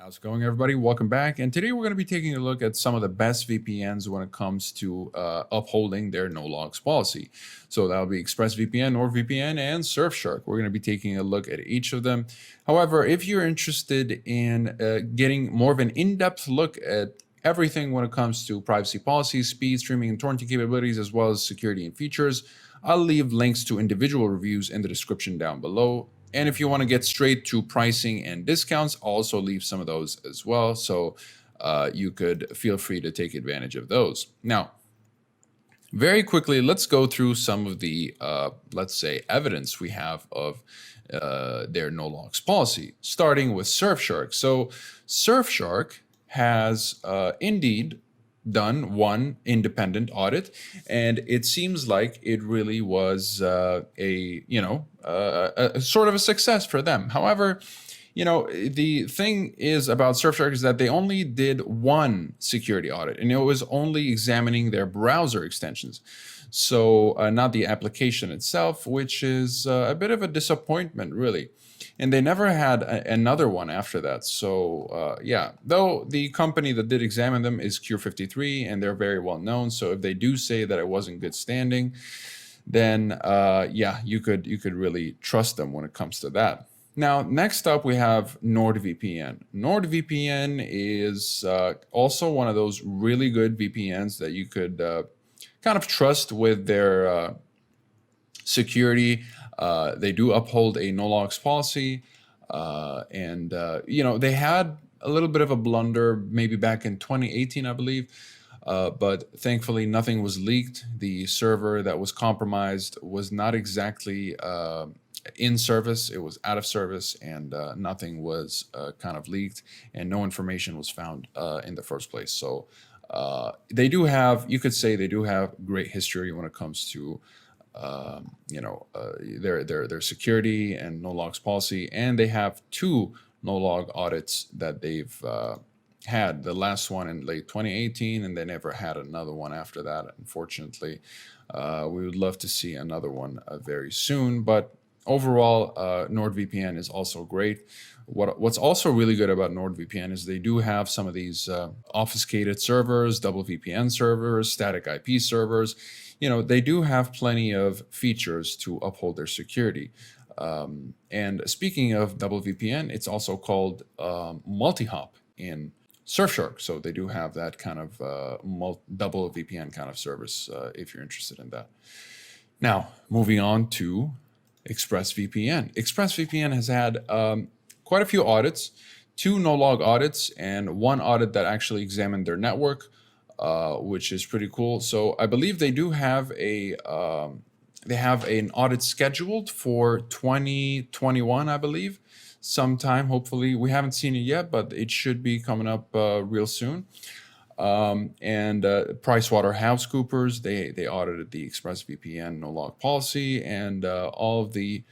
How's it going, everybody? Welcome back. And today we're going to be taking a look at some of the best VPNs when it comes to upholding their no logs policy. So that'll be ExpressVPN, NordVPN, and Surfshark. We're going to be taking a look at each of them. However, if you're interested in getting more of an in-depth look at everything when it comes to privacy policies, speed, streaming, and torrenting capabilities, as well as security and features, I'll leave links to individual reviews in the description down below. And if you want to get straight to pricing and discounts, I'll also leave some of those as well. So you could feel free to take advantage of those. Now, very quickly, let's go through some of the, let's say, evidence we have of their no logs policy, starting with Surfshark. So Surfshark has indeed done one independent audit, and it seems like it really was a sort of a success for them. However, the thing is about Surfshark is that they only did one security audit, and it was only examining their browser extensions. So not the application itself, which is a bit of a disappointment, really. And they never had another one after that. So yeah, though the company that did examine them is Cure53, and they're very well known. So if they do say that it wasn't good standing, then yeah, you could really trust them when it comes to that. Now, next up, we have NordVPN. NordVPN is also one of those really good VPNs that you could kind of trust with their security. They do uphold a no logs policy, and they had a little bit of a blunder maybe back in 2018, I believe, but thankfully nothing was leaked. The server that was compromised was not exactly in service, it was out of service, and nothing was kind of leaked, and no information was found in the first place. So they do have, you could say they do have great history when it comes to their security and no logs policy, and they have two no log audits that they've had. The last one in late 2018, and they never had another one after that, unfortunately. We would love to see another one very soon, but overall, NordVPN is also great. What's also really good about NordVPN is they do have some of these obfuscated servers, double VPN servers, static IP servers. They do have plenty of features to uphold their security. And speaking of double VPN, it's also called multi-hop in Surfshark. So they do have that kind of double VPN kind of service if you're interested in that. Now, moving on to ExpressVPN. ExpressVPN has had quite a few audits, 2 no log audits, and 1 audit that actually examined their network, which is pretty cool. So I believe they do have they have an audit scheduled for 2021, I believe, sometime. Hopefully, we haven't seen it yet, but it should be coming up real soon. And PricewaterhouseCoopers, they audited the ExpressVPN no log policy, and all of the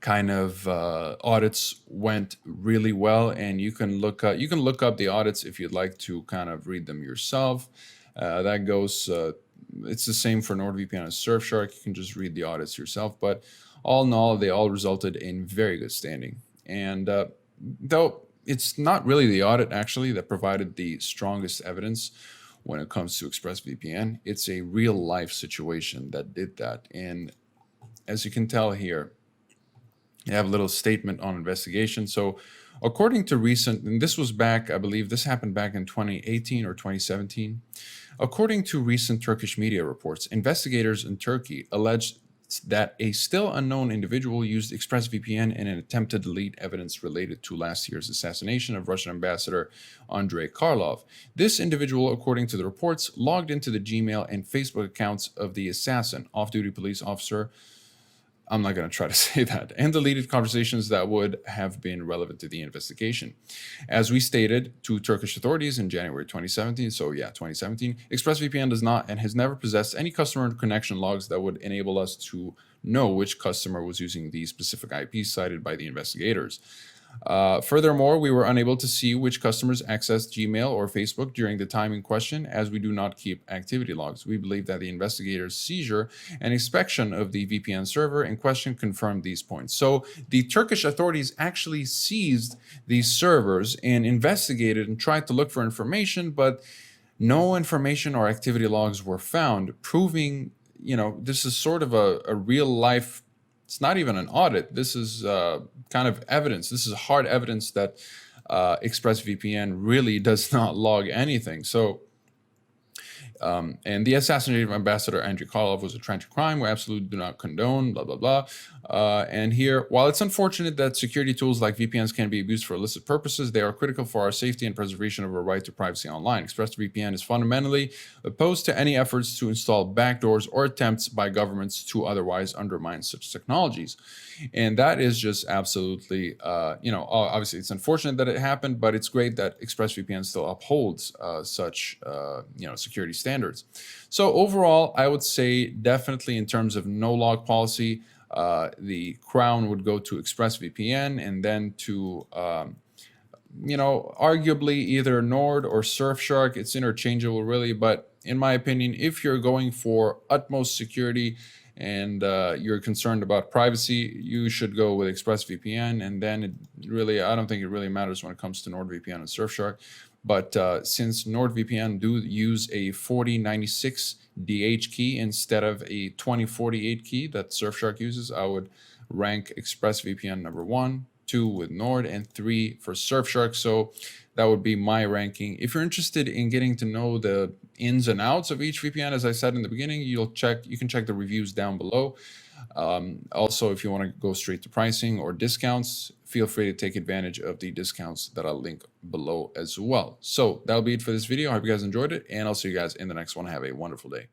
kind of audits went really well. And you can look up the audits if you'd like to kind of read them yourself. That goes. It's the same for NordVPN and Surfshark. You can just read the audits yourself. But all in all, they all resulted in very good standing. And though it's not really the audit actually that provided the strongest evidence when it comes to ExpressVPN, it's a real life situation that did that. And as you can tell here, you have a little statement on investigation. So according to recent, and this was back, I believe this happened back in 2018 or 2017. According to recent Turkish media reports, investigators in Turkey alleged that a still unknown individual used ExpressVPN in an attempt to delete evidence related to last year's assassination of Russian ambassador Andrei Karlov. This individual, according to the reports, logged into the Gmail and Facebook accounts of the assassin, off-duty police officer, I'm not going to try to say that, and deleted conversations that would have been relevant to the investigation. As we stated to Turkish authorities in January 2017, so yeah, 2017, ExpressVPN does not and has never possessed any customer connection logs that would enable us to know which customer was using the specific IP cited by the investigators. Furthermore, we were unable to see which customers accessed Gmail or Facebook during the time in question, as we do not keep activity logs. We believe that the investigator's seizure and inspection of the VPN server in question confirmed these points. So the Turkish authorities actually seized these servers and investigated and tried to look for information, but no information or activity logs were found, proving, this is sort of a real life. It's not even an audit. This is kind of evidence. This is hard evidence that ExpressVPN really does not log anything. So, and the assassination of Ambassador Andrew Karlov was a tragic crime. We absolutely do not condone, blah, blah, blah. And here, while it's unfortunate that security tools like VPNs can be abused for illicit purposes, they are critical for our safety and preservation of our right to privacy online. ExpressVPN is fundamentally opposed to any efforts to install backdoors or attempts by governments to otherwise undermine such technologies. And that is just absolutely, obviously it's unfortunate that it happened, but it's great that ExpressVPN still upholds such, security standards. So overall, I would say definitely in terms of no log policy, the crown would go to ExpressVPN, and then to, arguably either Nord or Surfshark. It's interchangeable really, but in my opinion, if you're going for utmost security and you're concerned about privacy, you should go with ExpressVPN. And then I don't think it really matters when it comes to NordVPN and Surfshark. But since NordVPN do use a 4096 DH key instead of a 2048 key that Surfshark uses, I would rank ExpressVPN number 1, 2 with Nord, and 3 for Surfshark. So that would be my ranking. If you're interested in getting to know the ins and outs of each VPN, as I said in the beginning, you can check the reviews down below. Also, if you want to go straight to pricing or discounts, feel free to take advantage of the discounts that I'll link below as well. So that'll be it for this video. I hope you guys enjoyed it, and I'll see you guys in the next one. Have a wonderful day.